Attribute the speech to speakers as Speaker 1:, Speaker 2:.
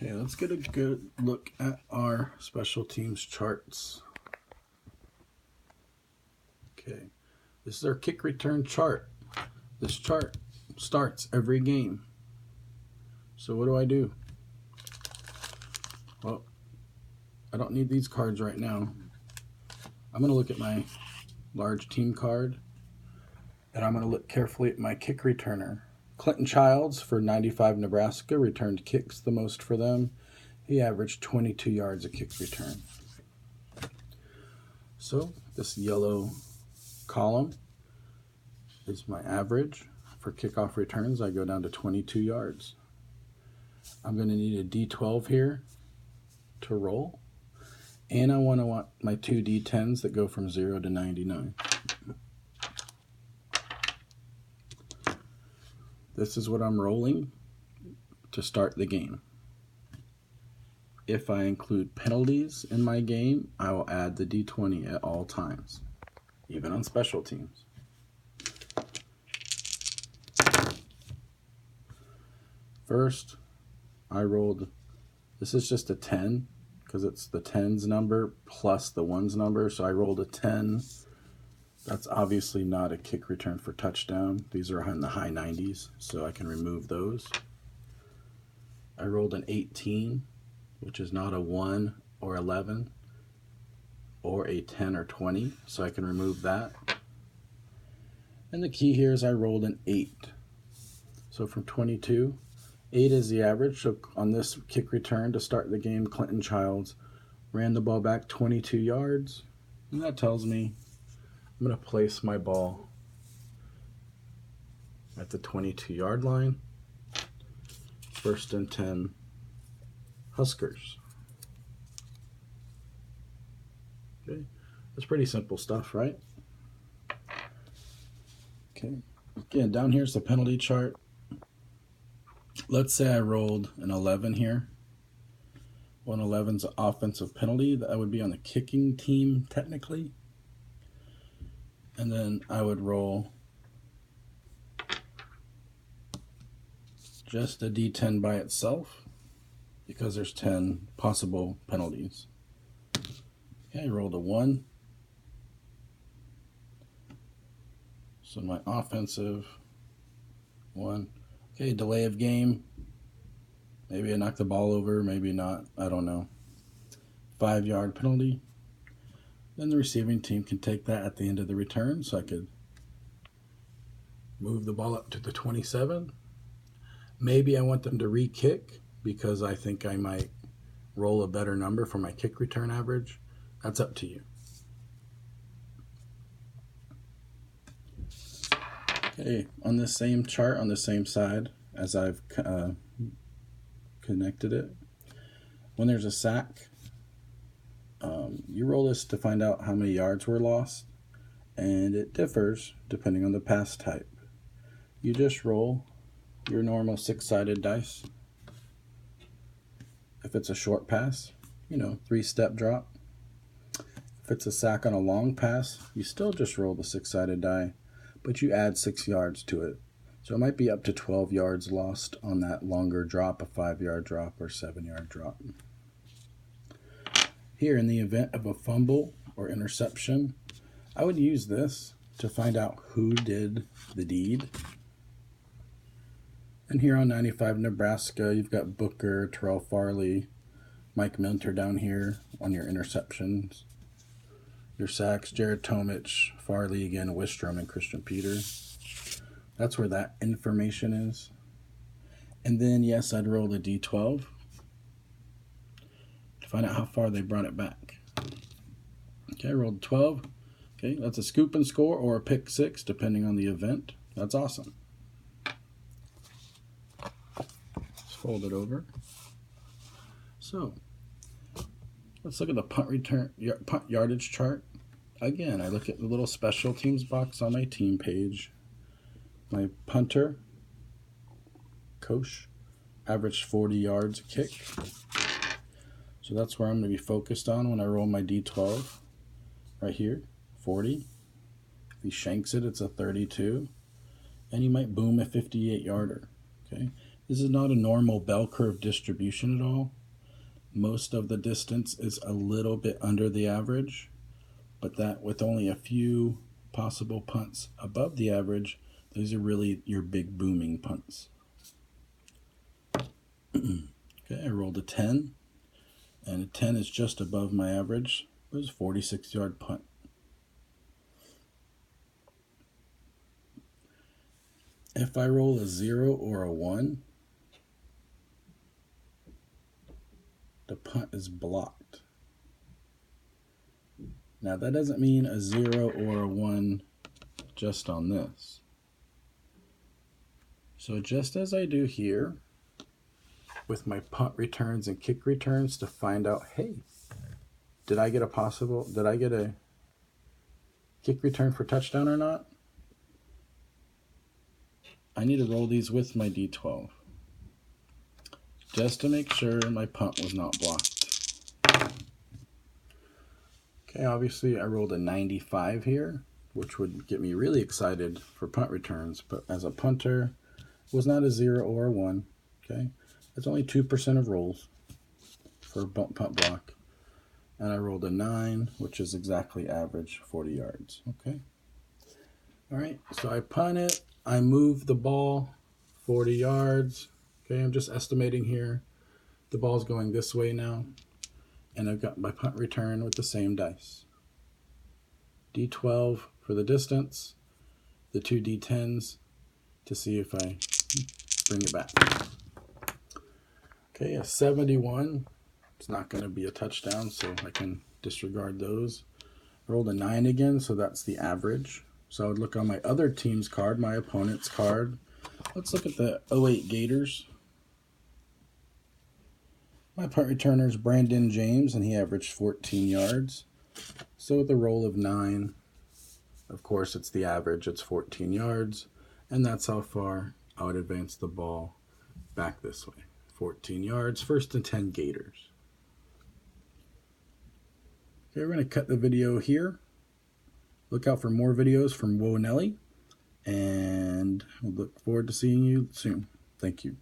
Speaker 1: Okay, let's get a good look at our special teams charts. Okay, this is our kick return chart. This chart starts every game. So what do? Well, I don't need these cards right now. I'm going to look at my large team card, and I'm going to look carefully at my kick returner. Clinton Childs for 95 Nebraska returned kicks the most for them. He averaged 22 yards a kick return. So this yellow column is my average. For kickoff returns, I go down to 22 yards. I'm going to need a D12 here to roll. And I want my two D10s that go from 0 to 99. This is what I'm rolling to start the game. If I include penalties in my game, I will add the D20 at all times, even on special teams. First, I rolled, this is just a 10, because it's the 10's number plus the 1's number, so I rolled a 10. That's obviously not a kick return for touchdown. These are in the high 90s, so I can remove those. I rolled an 18, which is not a 1 or 11, or a 10 or 20, so I can remove that. And the key here is I rolled an 8. So from 22, 8 is the average. So on this kick return to start the game, Clinton Childs ran the ball back 22 yards. And that tells me I'm going to place my ball at the 22-yard line. 1st and 10, Huskers. Okay, that's pretty simple stuff, right? Okay, again, down here's the penalty chart. Let's say I rolled an 11 here. 111's an offensive penalty. That would be on the kicking team, technically. And then I would roll just a D10 by itself because there's 10 possible penalties. Okay, I rolled a 1. So my offensive 1. Okay, delay of game. Maybe I knocked the ball over, maybe not. I don't know. 5-yard penalty. Then the receiving team can take that at the end of the return, so I could move the ball up to the 27. Maybe I want them to re-kick because I think I might roll a better number for my kick return average. That's up to you. Okay, on this same chart, on the same side as I've connected it, when there's a sack, you roll this to find out how many yards were lost, and it differs depending on the pass type. You just roll your normal 6-sided dice. If it's a short pass, 3-step drop. If it's a sack on a long pass, you still just roll the 6-sided die, but you add 6 yards to it. So it might be up to 12 yards lost on that longer drop, a 5-yard drop or 7-yard drop. Here, in the event of a fumble or interception, I would use this to find out who did the deed. And here on 95 Nebraska, you've got Booker, Terrell Farley, Mike Minter down here on your interceptions. Your sacks, Jared Tomich, Farley again, Wistrom, and Christian Peter. That's where that information is. And then, yes, I'd roll the D12 to find out how far they brought it back. Okay, I rolled 12. Okay, that's a scoop and score or a pick 6, depending on the event. That's awesome. Let's fold it over. So, let's look at the punt yardage chart. Again, I look at the little special teams box on my team page. My punter, Koch, averaged 40 yards a kick. So that's where I'm going to be focused on when I roll my D12. Right here, 40. If he shanks it, it's a 32. And he might boom a 58-yarder. Okay. This is not a normal bell curve distribution at all. Most of the distance is a little bit under the average, but that with only a few possible punts above the average, these are really your big booming punts. Okay, I rolled a 10, and a 10 is just above my average. It was a 46-yard punt. If I roll a 0 or a 1, the punt is blocked. Now that doesn't mean a 0 or a 1 just on this. So just as I do here with my punt returns and kick returns to find out, hey, did I get a kick return for touchdown or not? I need to roll these with my D12 just to make sure my punt was not blocked. Okay, obviously I rolled a 95 here, which would get me really excited for punt returns, but as a punter, it was not a 0 or a 1. Okay, that's only 2% of rolls for a punt block. And I rolled a 9, which is exactly average, 40 yards. Okay. All right, so I punt it. I move the ball 40 yards. Okay, I'm just estimating here. The ball's going this way now. And I've got my punt return with the same dice. D12 for the distance, the 2 D10s to see if I bring it back. Okay, a 71. It's not going to be a touchdown, so I can disregard those. I rolled a 9 again, so that's the average. So I would look on my other team's card, my opponent's card. Let's look at the 08 Gators. My punt returner is Brandon James, and he averaged 14 yards. So with a roll of 9, of course it's the average, it's 14 yards, and that's how far I would advance the ball back this way. 14 yards, 1st and 10 Gators. Okay, we're going to cut the video here. Look out for more videos from Nellie, and we'll look forward to seeing you soon. Thank you.